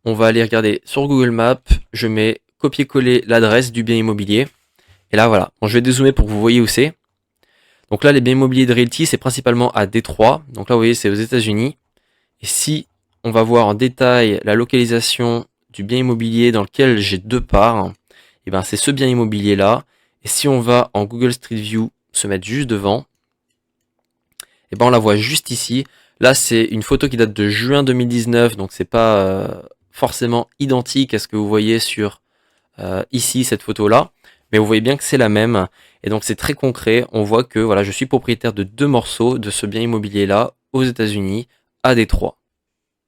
on va aller regarder sur Google Maps, je mets copier-coller l'adresse du bien immobilier. Et là, voilà. Bon, je vais dézoomer pour que vous voyez où c'est. Donc là, les biens immobiliers de Realty, c'est principalement à Détroit. Donc là, vous voyez, c'est aux États-Unis. Et si on va voir en détail la localisation du bien immobilier dans lequel j'ai deux parts, et ben c'est ce bien immobilier là. Et si on va en Google Street View, se mettre juste devant, et ben on la voit juste ici. Là, c'est une photo qui date de juin 2019, donc c'est pas forcément identique à ce que vous voyez sur ici cette photo là, mais vous voyez bien que c'est la même. Et donc c'est très concret. On voit que voilà, je suis propriétaire de deux morceaux de ce bien immobilier là aux États-Unis, à Détroit.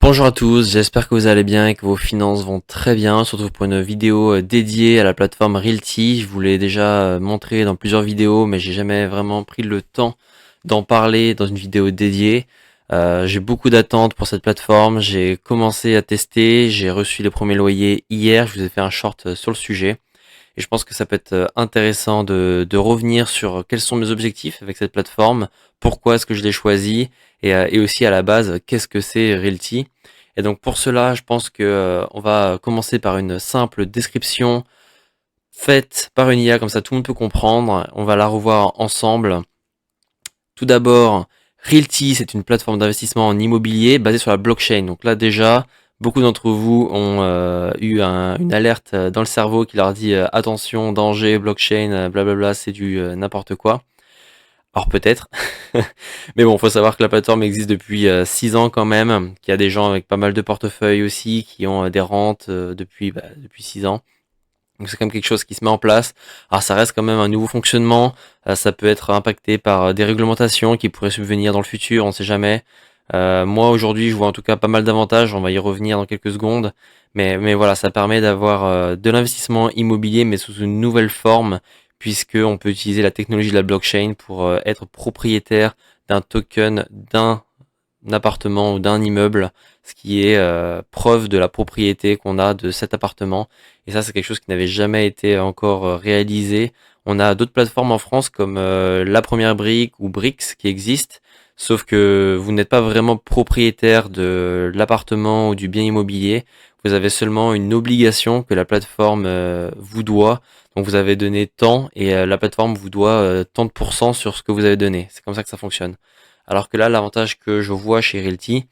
Bonjour à tous, j'espère que vous allez bien et que vos finances vont très bien. Surtout pour une vidéo dédiée à la plateforme Realty. Je vous l'ai déjà montré dans plusieurs vidéos, mais j'ai jamais vraiment pris le temps d'en parler dans une vidéo dédiée. J'ai beaucoup d'attentes pour cette plateforme. J'ai commencé à tester, j'ai reçu les premiers loyers hier. Je vous ai fait un short sur le sujet. Et je pense que ça peut être intéressant de revenir sur quels sont mes objectifs avec cette plateforme, pourquoi est-ce que je l'ai choisi, et aussi à la base, qu'est-ce que c'est Realty. Et donc pour cela, je pense que on va commencer par une simple description faite par une IA, comme ça tout le monde peut comprendre. On va la revoir ensemble. Tout d'abord, Realty, c'est une plateforme d'investissement en immobilier basée sur la blockchain. Donc là déjà, beaucoup d'entre vous ont eu une alerte dans le cerveau qui leur dit attention, danger, blockchain, blablabla, c'est du n'importe quoi. Alors peut-être, mais bon, faut savoir que la plateforme existe depuis 6 ans quand même, qu'il y a des gens avec pas mal de portefeuilles aussi qui ont des rentes depuis 6 ans. Donc c'est quand même quelque chose qui se met en place. Alors ça reste quand même un nouveau fonctionnement. Ça peut être impacté par des réglementations qui pourraient subvenir dans le futur, on ne sait jamais. Moi aujourd'hui je vois en tout cas pas mal d'avantages, on va y revenir dans quelques secondes. Mais voilà, ça permet d'avoir de l'investissement immobilier mais sous une nouvelle forme, puisqu'on peut utiliser la technologie de la blockchain pour être propriétaire d'un token d'un appartement ou d'un immeuble, ce qui est preuve de la propriété qu'on a de cet appartement. Et ça, c'est quelque chose qui n'avait jamais été encore réalisé. On a d'autres plateformes en France comme La Première Brique ou Brix qui existent, sauf que vous n'êtes pas vraiment propriétaire de l'appartement ou du bien immobilier. Vous avez seulement une obligation que la plateforme vous doit. Donc vous avez donné tant et la plateforme vous doit tant de pourcents sur ce que vous avez donné. C'est comme ça que ça fonctionne. Alors que là, l'avantage que je vois chez Realty,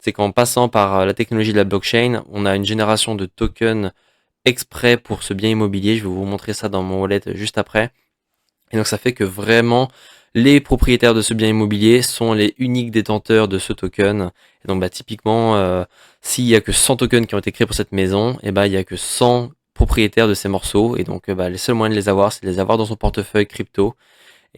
c'est qu'en passant par la technologie de la blockchain, on a une génération de tokens exprès pour ce bien immobilier. Je vais vous montrer ça dans mon wallet juste après. Et donc ça fait que vraiment, les propriétaires de ce bien immobilier sont les uniques détenteurs de ce token. Et donc typiquement, s'il y a que 100 tokens qui ont été créés pour cette maison, et il y a que 100 propriétaires de ces morceaux. Et donc les seuls moyens de les avoir, c'est de les avoir dans son portefeuille crypto.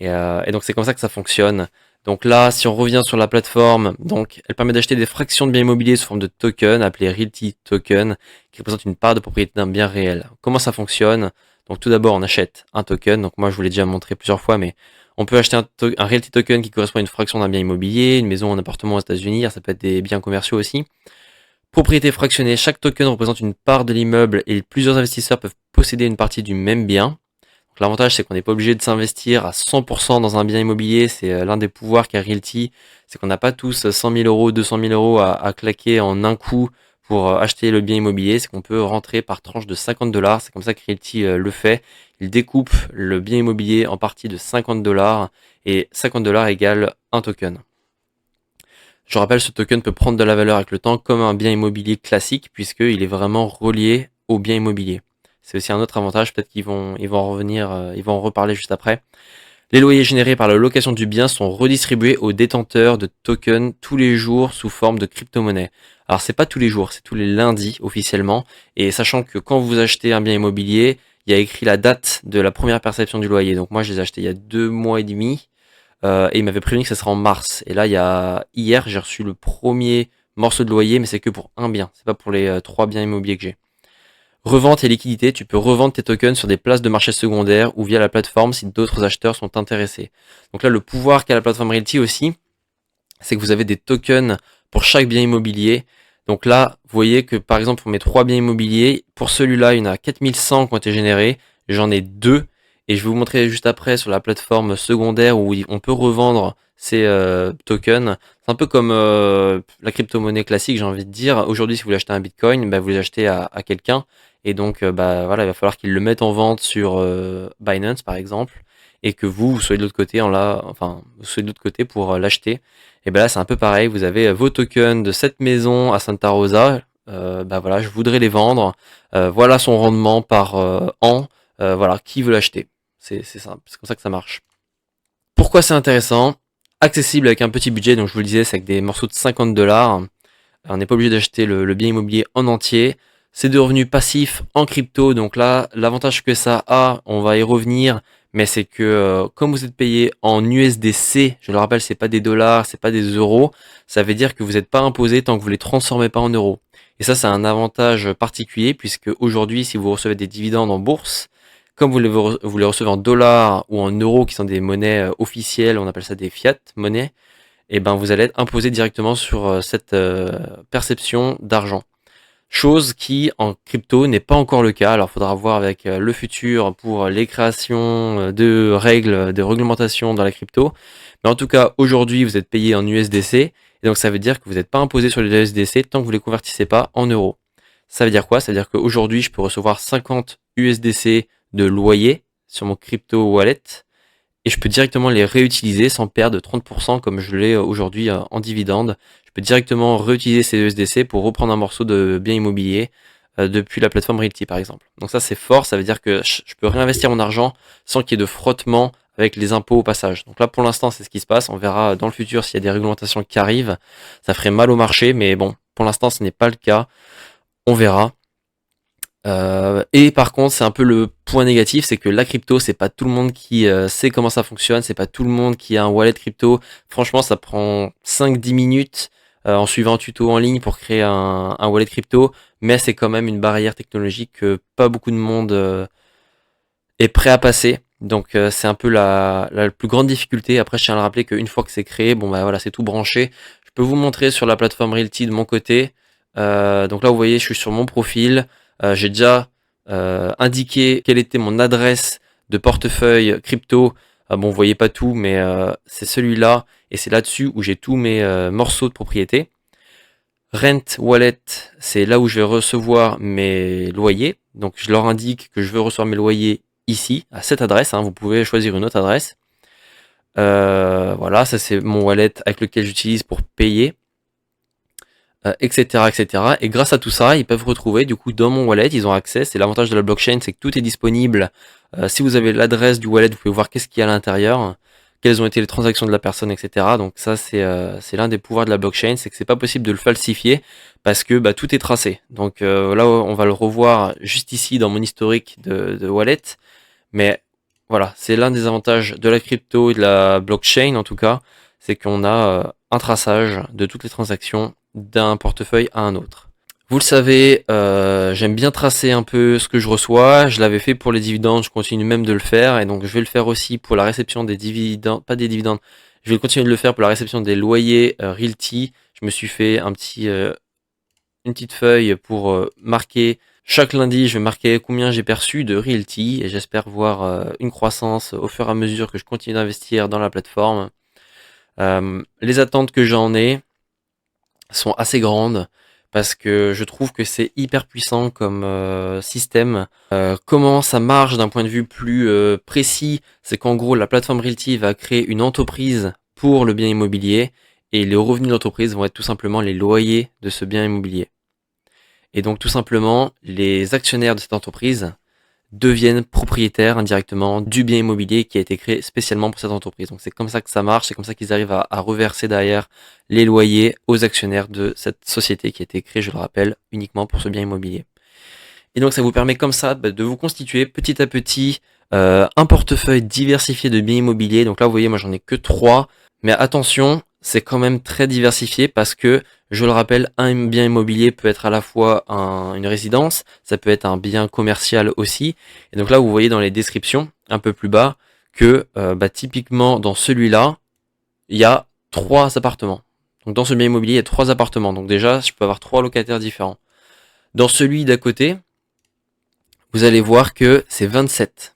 Et donc c'est comme ça que ça fonctionne. Donc là, si on revient sur la plateforme, donc elle permet d'acheter des fractions de biens immobiliers sous forme de token, appelé Realty Token, qui représente une part de propriété d'un bien réel. Comment ça fonctionne? Donc tout d'abord, on achète un token. Donc moi, je vous l'ai déjà montré plusieurs fois, mais on peut acheter un Realty Token qui correspond à une fraction d'un bien immobilier, une maison, un appartement aux États-Unis. Ça peut être des biens commerciaux aussi. Propriété fractionnée, chaque token représente une part de l'immeuble et plusieurs investisseurs peuvent posséder une partie du même bien. L'avantage, c'est qu'on n'est pas obligé de s'investir à 100% dans un bien immobilier. C'est l'un des pouvoirs qu'a Realty. C'est qu'on n'a pas tous 100 000 euros, 200 000 euros à claquer en un coup pour acheter le bien immobilier. C'est qu'on peut rentrer par tranche de 50 dollars. C'est comme ça que Realty le fait. Il découpe le bien immobilier en partie de 50 dollars et 50 dollars égale un token. Je rappelle, ce token peut prendre de la valeur avec le temps comme un bien immobilier classique puisqu'il est vraiment relié au bien immobilier. C'est aussi un autre avantage, peut-être qu'ils vont en revenir, ils vont en reparler juste après. Les loyers générés par la location du bien sont redistribués aux détenteurs de tokens tous les jours sous forme de crypto-monnaie. Alors c'est pas tous les jours, c'est tous les lundis officiellement. Et sachant que quand vous achetez un bien immobilier, il y a écrit la date de la première perception du loyer. Donc moi je les ai achetés il y a 2 mois et demi. Et il m'avait prévenu que ça sera en mars. Et là hier j'ai reçu le premier morceau de loyer, mais c'est que pour un bien. C'est pas pour les 3 biens immobiliers que j'ai. Revente et liquidité, tu peux revendre tes tokens sur des places de marché secondaire ou via la plateforme si d'autres acheteurs sont intéressés. Donc là, le pouvoir qu'a la plateforme Realty aussi, c'est que vous avez des tokens pour chaque bien immobilier. Donc là, vous voyez que par exemple, pour mes 3 biens immobiliers, pour celui-là, il y en a 4100 qui ont été générés. J'en ai 2. Et je vais vous montrer juste après sur la plateforme secondaire où on peut revendre ces tokens. C'est un peu comme la crypto-monnaie classique, j'ai envie de dire. Aujourd'hui, si vous voulez acheter un Bitcoin, bah, vous l'achetez à quelqu'un. Et donc, bah, voilà, il va falloir qu'il le mette en vente sur Binance, par exemple. Et que vous soyez de l'autre côté, vous soyez de l'autre côté pour l'acheter. Et ben là, c'est un peu pareil. Vous avez vos tokens de cette maison à Santa Rosa. Bah voilà, je voudrais les vendre. Voilà son rendement par an. Voilà, qui veut l'acheter? C'est simple, c'est comme ça que ça marche. Pourquoi c'est intéressant? Accessible avec un petit budget, donc je vous le disais, c'est avec des morceaux de 50 $. On n'est pas obligé d'acheter le bien immobilier en entier. C'est de revenus passifs en crypto, donc là, l'avantage que ça a, on va y revenir, mais c'est que comme vous êtes payé en USDC, je le rappelle, c'est pas des dollars, c'est pas des euros, ça veut dire que vous n'êtes pas imposé tant que vous les transformez pas en euros. Et ça, c'est un avantage particulier, puisque aujourd'hui, si vous recevez des dividendes en bourse, comme vous les recevez en dollars ou en euros, qui sont des monnaies officielles, on appelle ça des fiat monnaies, et ben vous allez être imposé directement sur cette perception d'argent. Chose qui en crypto n'est pas encore le cas. Alors il faudra voir avec le futur pour les créations de règles, de réglementations dans la crypto. Mais en tout cas, aujourd'hui, vous êtes payé en USDC. Et donc ça veut dire que vous n'êtes pas imposé sur les USDC tant que vous ne les convertissez pas en euros. Ça veut dire quoi? Ça veut dire qu'aujourd'hui, je peux recevoir 50 USDC de loyer sur mon crypto wallet et je peux directement les réutiliser sans perdre 30% comme je l'ai aujourd'hui en dividende. Je peux directement réutiliser ces USDC pour reprendre un morceau de bien immobilier depuis la plateforme Realty par exemple. Donc ça c'est fort, ça veut dire que je peux réinvestir mon argent sans qu'il y ait de frottement avec les impôts au passage. Donc là pour l'instant c'est ce qui se passe, on verra dans le futur s'il y a des réglementations qui arrivent. Ça ferait mal au marché, mais bon, pour l'instant ce n'est pas le cas, on verra. Et par contre, c'est un peu le point négatif, c'est que la crypto, c'est pas tout le monde qui sait comment ça fonctionne, c'est pas tout le monde qui a un wallet crypto. Franchement, ça prend 5-10 minutes en suivant un tuto en ligne pour créer un wallet crypto, mais c'est quand même une barrière technologique que pas beaucoup de monde est prêt à passer. Donc c'est un peu la plus grande difficulté. Après, je tiens à le rappeler qu'une fois que c'est créé, bon bah voilà, c'est tout branché. Je peux vous montrer sur la plateforme Realty de mon côté. Donc là, vous voyez, je suis sur mon profil. J'ai déjà indiqué quelle était mon adresse de portefeuille crypto. Bon, vous voyez pas tout, mais c'est celui-là. Et c'est là-dessus où j'ai tous mes morceaux de propriété. Rent Wallet, c'est là où je vais recevoir mes loyers. Donc je leur indique que je veux recevoir mes loyers ici, à cette adresse. Vous pouvez choisir une autre adresse. Voilà, ça c'est mon wallet avec lequel j'utilise pour payer. Etc., etc. Et grâce à tout ça, ils peuvent retrouver du coup dans mon wallet, ils ont accès. C'est l'avantage de la blockchain, c'est que tout est disponible. Si vous avez l'adresse du wallet, vous pouvez voir qu'est-ce qu'il y a à l'intérieur, quelles ont été les transactions de la personne, etc. Donc ça, c'est l'un des pouvoirs de la blockchain, c'est que c'est pas possible de le falsifier parce que bah, tout est tracé. Donc là, on va le revoir juste ici dans mon historique de wallet. Mais voilà, c'est l'un des avantages de la crypto et de la blockchain en tout cas, c'est qu'on a un traçage de toutes les transactions d'un portefeuille à un autre. Vous le savez, j'aime bien tracer un peu ce que je reçois. Je l'avais fait pour les dividendes, je continue même de le faire. Et donc je vais le faire aussi pour la réception des dividendes, pas des dividendes, je vais continuer de le faire pour la réception des loyers Realty. Je me suis fait une petite feuille pour marquer. Chaque lundi, je vais marquer combien j'ai perçu de Realty et j'espère voir une croissance au fur et à mesure que je continue d'investir dans la plateforme. Les attentes que j'en ai sont assez grandes parce que je trouve que c'est hyper puissant comme système. Comment ça marche d'un point de vue plus précis, c'est qu'en gros la plateforme Realty va créer une entreprise pour le bien immobilier et les revenus de l'entreprise vont être tout simplement les loyers de ce bien immobilier. Et donc tout simplement, les actionnaires de cette entreprise deviennent propriétaires indirectement du bien immobilier qui a été créé spécialement pour cette entreprise. Donc c'est comme ça que ça marche, c'est comme ça qu'ils arrivent à reverser derrière les loyers aux actionnaires de cette société qui a été créée, je le rappelle, uniquement pour ce bien immobilier. Et donc ça vous permet comme ça de vous constituer petit à petit un portefeuille diversifié de biens immobiliers. Donc là vous voyez, moi j'en ai que 3, mais attention, c'est quand même très diversifié parce que, je le rappelle, un bien immobilier peut être à la fois une résidence, ça peut être un bien commercial aussi. Et donc là, vous voyez dans les descriptions, un peu plus bas, que typiquement dans celui-là, il y a 3 appartements. Donc dans ce bien immobilier, il y a 3 appartements. Donc déjà, je peux avoir 3 locataires différents. Dans celui d'à côté, vous allez voir que c'est 27.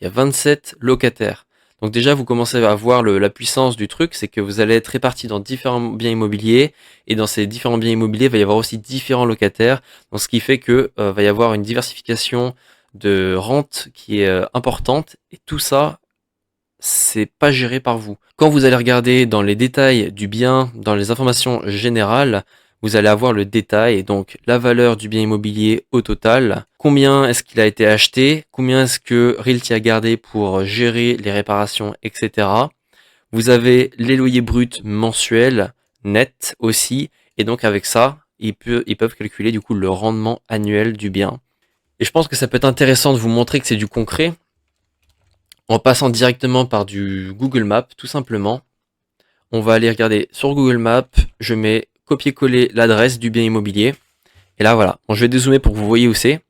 Il y a 27 locataires. Donc déjà, vous commencez à voir la puissance du truc, c'est que vous allez être répartis dans différents biens immobiliers, et dans ces différents biens immobiliers, il va y avoir aussi différents locataires, donc ce qui fait que va y avoir une diversification de rente qui est importante, et tout ça, c'est pas géré par vous. Quand vous allez regarder dans les détails du bien, dans les informations générales, vous allez avoir le détail, donc la valeur du bien immobilier au total, combien est-ce qu'il a été acheté, combien est-ce que Realty a gardé pour gérer les réparations, etc. Vous avez les loyers bruts mensuels, nets aussi, et donc avec ça, ils peuvent calculer du coup le rendement annuel du bien. Et je pense que ça peut être intéressant de vous montrer que c'est du concret, en passant directement par du Google Maps, tout simplement. On va aller regarder sur Google Maps, je mets copier-coller l'adresse du bien immobilier. Et là, voilà. Bon, je vais dézoomer pour que vous voyez où c'est.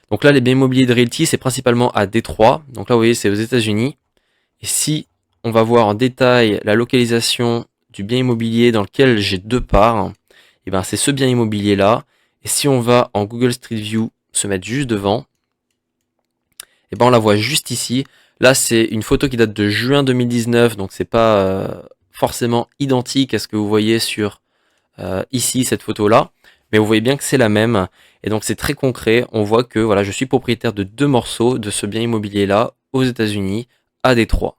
Donc là, les biens immobiliers de Realty, c'est principalement à Détroit. Donc là, vous voyez, c'est aux États-Unis. Et si on va voir en détail la localisation du bien immobilier dans lequel j'ai 2 parts, et ben c'est ce bien immobilier-là. Et si on va en Google Street View, se mettre juste devant, et ben on la voit juste ici. Là, c'est une photo qui date de juin 2019, donc c'est pas forcément identique à ce que vous voyez sur ici, cette photo-là. Mais vous voyez bien que c'est la même. Et donc c'est très concret. On voit que voilà, je suis propriétaire de 2 morceaux de ce bien immobilier-là aux États-Unis, à Détroit.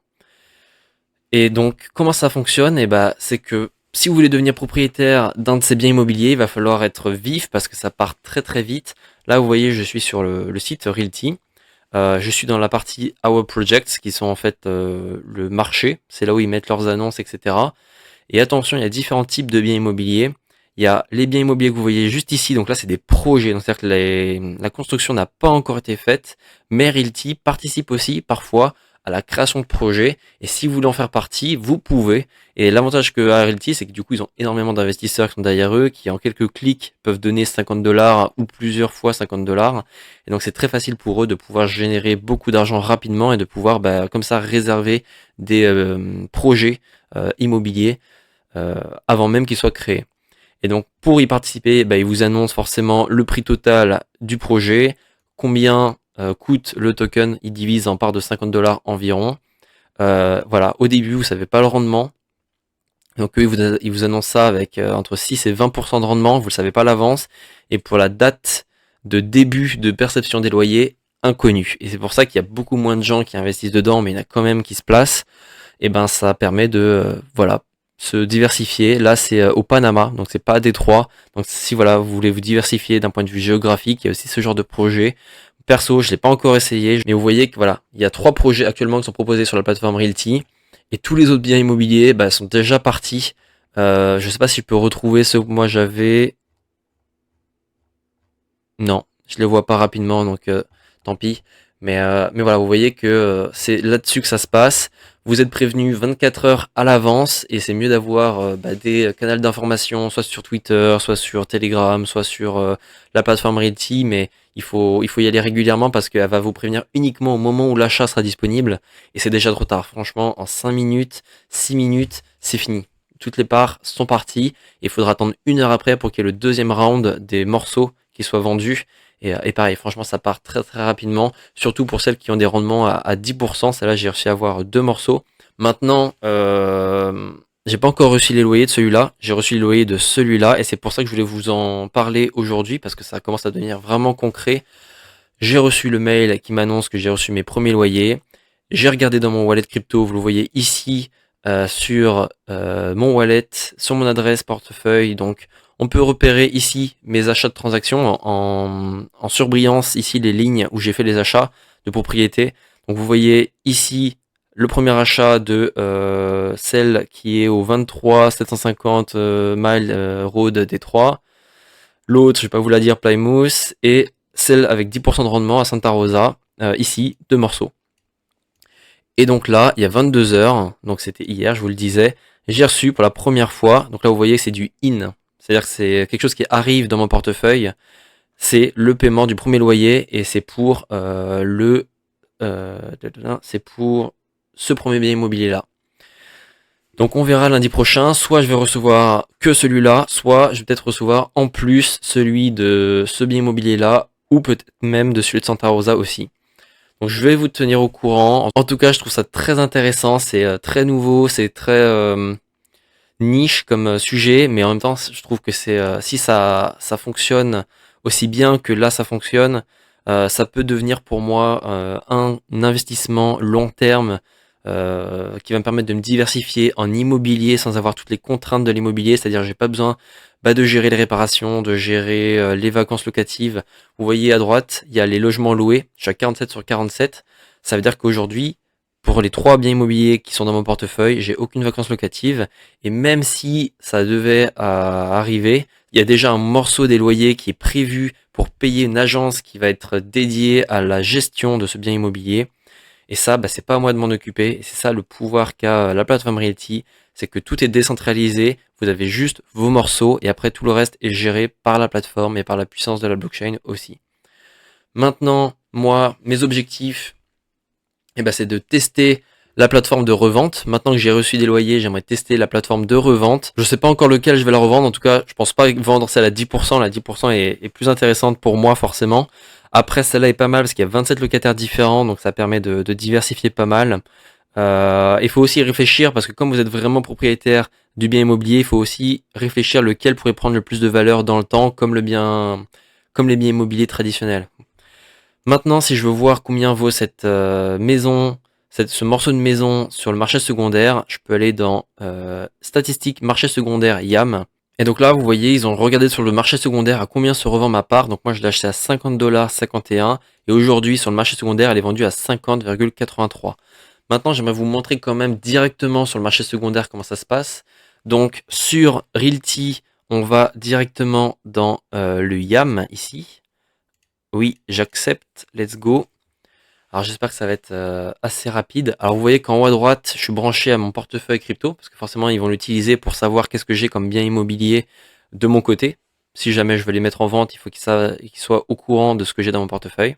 Et donc comment ça fonctionne? Et bah, c'est que si vous voulez devenir propriétaire d'un de ces biens immobiliers, il va falloir être vif parce que ça part très très vite. Là, vous voyez, je suis sur le site Realty. Je suis dans la partie Our Projects, qui sont en fait le marché. C'est là où ils mettent leurs annonces, etc. Et attention, il y a différents types de biens immobiliers. Il y a les biens immobiliers que vous voyez juste ici. Donc là, c'est des projets. Donc c'est-à-dire que la construction n'a pas encore été faite. Mais Realty participe aussi parfois à la création de projets. Et si vous voulez en faire partie, vous pouvez. Et l'avantage que a Realty, c'est que du coup, ils ont énormément d'investisseurs qui sont derrière eux, qui en quelques clics peuvent donner 50$ ou plusieurs fois 50$. Et donc c'est très facile pour eux de pouvoir générer beaucoup d'argent rapidement et de pouvoir comme ça réserver des projets immobiliers avant même qu'ils soient créés. Et donc pour y participer, ils vous annoncent forcément le prix total du projet, combien coûte le token, ils divisent en part de 50$ environ. Voilà, au début vous savez pas le rendement. Donc eux, ils vous annoncent ça avec entre 6 et 20% de rendement, vous le savez pas à l'avance. Et pour la date de début de perception des loyers, inconnue. Et c'est pour ça qu'il y a beaucoup moins de gens qui investissent dedans, mais il y en a quand même qui se placent. Et ben ça permet de voilà, se diversifier. Là c'est au Panama, donc c'est pas à Détroit. Donc si voilà, vous voulez vous diversifier d'un point de vue géographique, il y a aussi ce genre de projet. Perso, je l'ai pas encore essayé, mais vous voyez que voilà, il y a 3 projets actuellement qui sont proposés sur la plateforme Realty. Et tous les autres biens immobiliers sont déjà partis. Je sais pas si je peux retrouver ceux que moi j'avais. Non, je les vois pas rapidement, donc tant pis. Mais voilà, vous voyez que c'est là-dessus que ça se passe. Vous êtes prévenu 24 heures à l'avance et c'est mieux d'avoir des canaux d'information, soit sur Twitter, soit sur Telegram, soit sur la plateforme Realty, mais il faut y aller régulièrement parce qu'elle va vous prévenir uniquement au moment où l'achat sera disponible et c'est déjà trop tard. Franchement, en 5 minutes, 6 minutes, c'est fini. Toutes les parts sont parties. Il faudra attendre 1 heure après pour qu'il y ait le deuxième round des morceaux qui soient vendus. Et pareil, franchement, ça part très très rapidement, surtout pour celles qui ont des rendements à 10%. Celle-là, j'ai réussi à avoir 2 morceaux. Maintenant, j'ai pas encore reçu les loyers de celui-là, j'ai reçu les loyers de celui-là, et c'est pour ça que je voulais vous en parler aujourd'hui, parce que ça commence à devenir vraiment concret. J'ai reçu le mail qui m'annonce que j'ai reçu mes premiers loyers. J'ai regardé dans mon wallet crypto, vous le voyez ici, sur mon wallet, sur mon adresse portefeuille. Donc on peut repérer ici mes achats de transactions en surbrillance, ici les lignes où j'ai fait les achats de propriété. Donc vous voyez ici le premier achat de celle qui est au 23 750 Mile Road Détroit. L'autre, je vais pas vous la dire, Plymouth. Et celle avec 10% de rendement à Santa Rosa, ici, 2 morceaux. Et donc là, il y a 22 heures, donc c'était hier, je vous le disais, j'ai reçu pour la première fois, donc là vous voyez que c'est du in, c'est-à-dire que c'est quelque chose qui arrive dans mon portefeuille, c'est le paiement du premier loyer et c'est pour c'est pour ce premier bien immobilier là. Donc on verra lundi prochain, soit je vais recevoir que celui-là, soit je vais peut-être recevoir en plus celui de ce bien immobilier là, ou peut-être même de celui de Santa Rosa aussi. Donc je vais vous tenir au courant. En tout cas, je trouve ça très intéressant, c'est très nouveau, c'est très niche comme sujet, mais en même temps, je trouve que c'est si ça fonctionne aussi bien que là ça fonctionne, ça peut devenir pour moi un investissement long terme qui va me permettre de me diversifier en immobilier sans avoir toutes les contraintes de l'immobilier, c'est-à-dire j'ai pas besoin de gérer les réparations, de gérer les vacances locatives. Vous voyez à droite, il y a les logements loués, je suis à 47 sur 47, ça veut dire qu'aujourd'hui, pour les 3 biens immobiliers qui sont dans mon portefeuille, j'ai aucune vacance locative. Et même si ça devait arriver, il y a déjà un morceau des loyers qui est prévu pour payer une agence qui va être dédiée à la gestion de ce bien immobilier. Et ça, c'est pas à moi de m'en occuper. Et c'est ça le pouvoir qu'a la plateforme Realty, c'est que tout est décentralisé. Vous avez juste vos morceaux et après tout le reste est géré par la plateforme et par la puissance de la blockchain aussi. Maintenant, moi, mes objectifs, c'est de tester la plateforme de revente. Maintenant que j'ai reçu des loyers, j'aimerais tester la plateforme de revente. Je sais pas encore lequel je vais la revendre. En tout cas, je pense pas vendre celle à 10%. La 10% est plus intéressante pour moi, forcément. Après, celle-là est pas mal parce qu'il y a 27 locataires différents, donc ça permet de diversifier pas mal. Il faut aussi réfléchir parce que comme vous êtes vraiment propriétaire du bien immobilier, il faut aussi réfléchir lequel pourrait prendre le plus de valeur dans le temps, comme les biens immobiliers traditionnels. Maintenant, si je veux voir combien vaut cette maison, ce morceau de maison sur le marché secondaire, je peux aller dans statistiques marché secondaire YAM. Et donc là, vous voyez, ils ont regardé sur le marché secondaire à combien se revend ma part. Donc moi, je l'ai acheté à 50,51 $. Et aujourd'hui, sur le marché secondaire, elle est vendue à 50,83 $. Maintenant, j'aimerais vous montrer quand même directement sur le marché secondaire comment ça se passe. Donc sur Realty, on va directement dans le YAM ici. Oui, j'accepte, let's go. Alors j'espère que ça va être assez rapide. Alors vous voyez qu'en haut à droite, je suis branché à mon portefeuille crypto, parce que forcément ils vont l'utiliser pour savoir qu'est-ce que j'ai comme bien immobilier de mon côté. Si jamais je veux les mettre en vente, il faut qu'ils soient au courant de ce que j'ai dans mon portefeuille.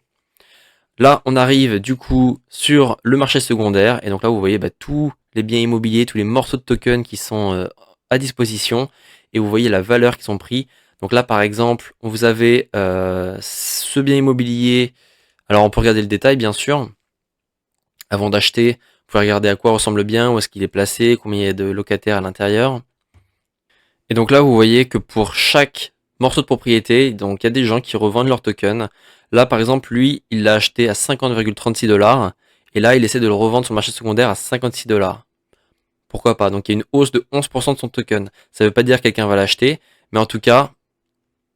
Là, on arrive du coup sur le marché secondaire, et donc là vous voyez tous les biens immobiliers, tous les morceaux de tokens qui sont à disposition, et vous voyez la valeur qui sont pris. Donc là par exemple, vous avez ce bien immobilier. Alors on peut regarder le détail bien sûr. Avant d'acheter, vous pouvez regarder à quoi ressemble le bien, où est-ce qu'il est placé, combien il y a de locataires à l'intérieur. Et donc là vous voyez que pour chaque morceau de propriété, donc il y a des gens qui revendent leur token. Là par exemple lui, il l'a acheté à 50,36 $, et là il essaie de le revendre sur le marché secondaire à 56 $. Pourquoi pas? Donc il y a une hausse de 11% de son token. Ça ne veut pas dire que quelqu'un va l'acheter, mais en tout cas,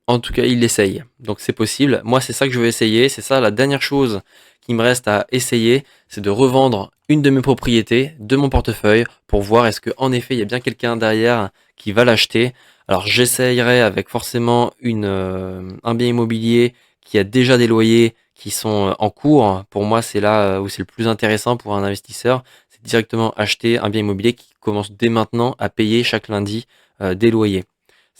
il essaye. Donc c'est possible. Moi, c'est ça que je vais essayer. C'est ça la dernière chose qui me reste à essayer, c'est de revendre une de mes propriétés de mon portefeuille pour voir est-ce que en effet il y a bien quelqu'un derrière qui va l'acheter. Alors j'essayerai avec forcément un bien immobilier qui a déjà des loyers qui sont en cours. Pour moi, c'est là où c'est le plus intéressant pour un investisseur, c'est directement acheter un bien immobilier qui commence dès maintenant à payer chaque lundi des loyers.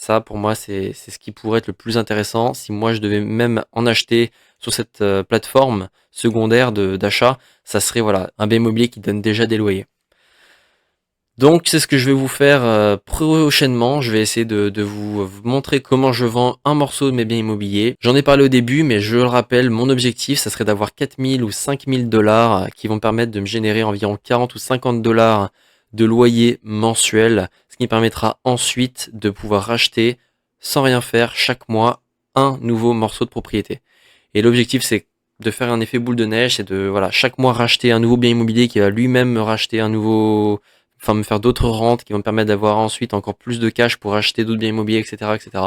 Ça, pour moi, c'est ce qui pourrait être le plus intéressant. Si moi, je devais même en acheter sur cette plateforme secondaire d'achat, ça serait voilà un bien immobilier qui donne déjà des loyers. Donc, c'est ce que je vais vous faire prochainement. Je vais essayer de vous montrer comment je vends un morceau de mes biens immobiliers. J'en ai parlé au début, mais je le rappelle, mon objectif, ça serait d'avoir 4000 ou 5000 $ qui vont permettre de me générer environ 40 ou 50 $ de loyer mensuel, ce qui me permettra ensuite de pouvoir racheter sans rien faire chaque mois un nouveau morceau de propriété. Et l'objectif c'est de faire un effet boule de neige, c'est de chaque mois racheter un nouveau bien immobilier qui va lui-même me racheter me faire d'autres rentes qui vont me permettre d'avoir ensuite encore plus de cash pour acheter d'autres biens immobiliers, etc., etc.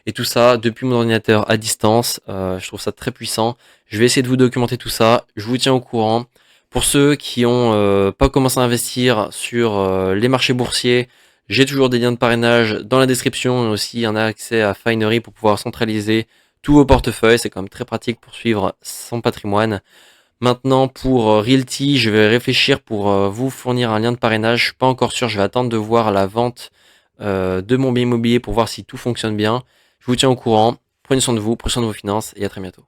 Et tout ça depuis mon ordinateur à distance. Je trouve ça très puissant. Je vais essayer de vous documenter tout ça. Je vous tiens au courant. Pour ceux qui ont pas commencé à investir sur les marchés boursiers, j'ai toujours des liens de parrainage dans la description et aussi un accès à Finery pour pouvoir centraliser tous vos portefeuilles. C'est quand même très pratique pour suivre son patrimoine. Maintenant pour Realty, je vais réfléchir pour vous fournir un lien de parrainage. Je suis pas encore sûr, je vais attendre de voir la vente de mon bien immobilier pour voir si tout fonctionne bien. Je vous tiens au courant. Prenez soin de vous, prenez soin de vos finances et à très bientôt.